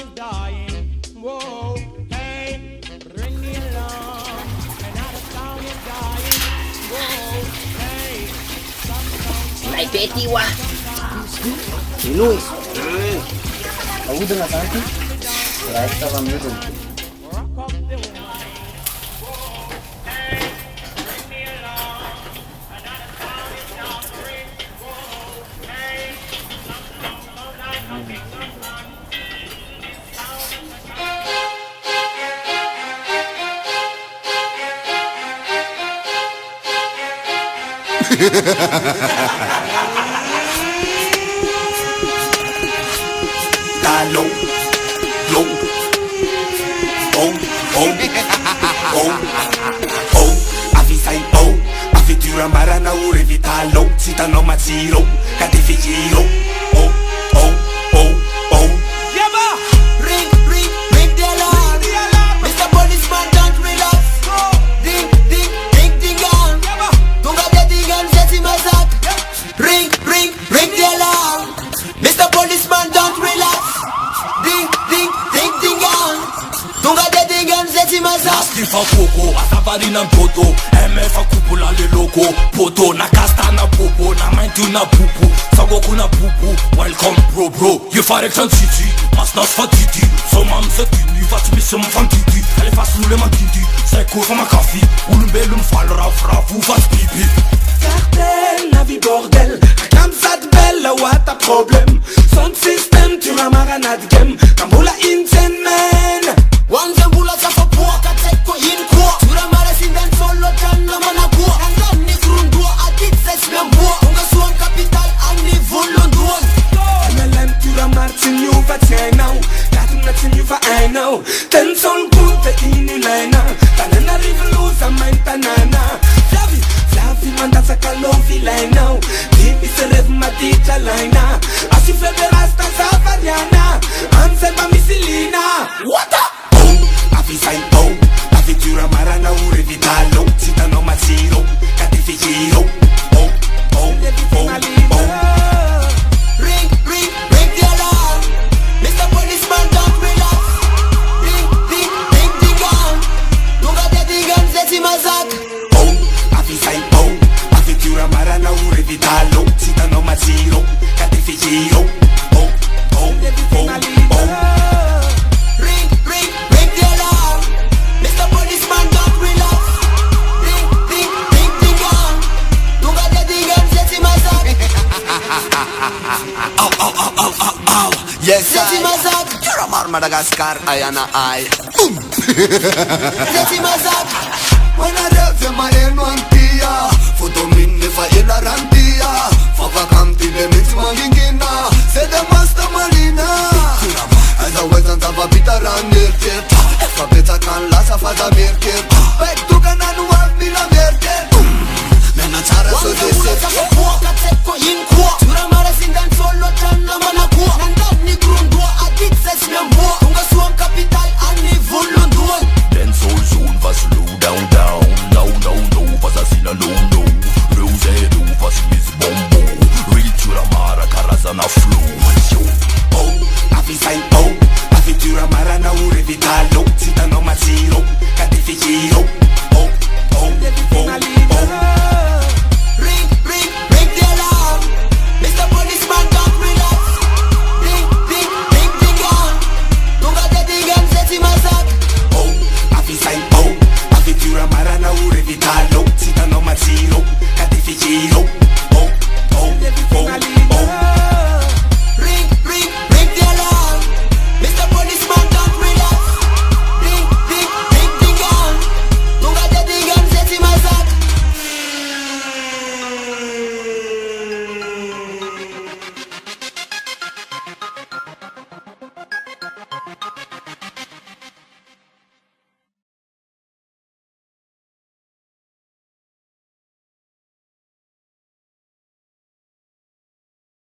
is dying. Whoa, hey, ring the alarm. Another town is dying. Whoa, hey, Naipetiwa. Luis. Kamu dengar nanti? Right dalam itu. Low, low, oh, oh, oh, oh, avisai oh, avitura marana ure vitalo, citano mazziro, cadifigiro, oh, oh, oh, oh. Yaba! Ring, ring, ring the alarm. Mr. Policeman, don't relax. Ding, ding, ding, ding, dong. Tunga de dingan, zeti mazak. Ring, ring, ring the alarm. Mr. Policeman, don't relax. Ding, ding, ding, ding, dong. Tunga de dingan, zeti mazak. Asti fa coco, atabari na mtoto, MF a kupula le loco, poto na kasta na popo, na maintu na pupu, sagoku na pupu. Welcome bro, je farex aan city, mas nas van titi. Zo mam zet die, wat mis hem van titi. Ele faz lule ma titi, zij koor van mijn koffie. Ulum fall raf, hoe wat pipi. Cartel, la vie bordel, comme ça de belle, what a problème. Son système, tu m'as maranade game, Kambola insane man. Wanze mbula safa poa, kateko in kwa. Tura mara sindan solo jana mana kwa. Nandan ni grundua, adit ses membua. Unga suan capital, ani volonduan. MLM tura martin you va tiens now. Laten natin you va I know. Ten sol good te inu lena. Tanana rivelosa mijn tanana. Flavi manda sa kalovi lena. Bibi se rev madita lena. Asi febe rasta sa variana. Ansel ba misilina. What up? Avisai oh, avitura marana ure vitalo, citano mazziro, cadifigiro, oh, oh, oh, oh. Ring, ring, ring the alarm. Mr. Policeman, don't relax. Ding, ding, ding, ding, dong. Tunga de dingan, zeti mazak. Oh, avisai oh, avitura marana ure vitalo, citano mazziro, cadifigiro, oh, oh, oh, oh. Ring, ring, ring the alarm. Mr. Policeman, don't relax. Ding, ding, ding, ding, dong. Tunga de dingan, zeti mazak. Ow, yes Zeti mazak. Turamar Madagascar, ayana ay. Zeti mazak. Wana revye ma eno antia, foto minne fa ila rantia. Fava kampi de miti mangingina, sede masta marina. Eza wezan tava bita ranirkir, fa beta kan lasa faza mirkir. Bek duka nanu waf mila mirkir. Mena chara so Wanze desi. mbula safa poa, kateko in kwa. Tura mara sindan solo jana mana kwa. Nandan ni grundua, adit ses membua. Unga suan capital, ani volonduan. Den soul was low down, no, was a sina no. Rose was miss bombo. Real Turamara Karazana flow. Oh, avisai oh, avitura marana ure vitalo,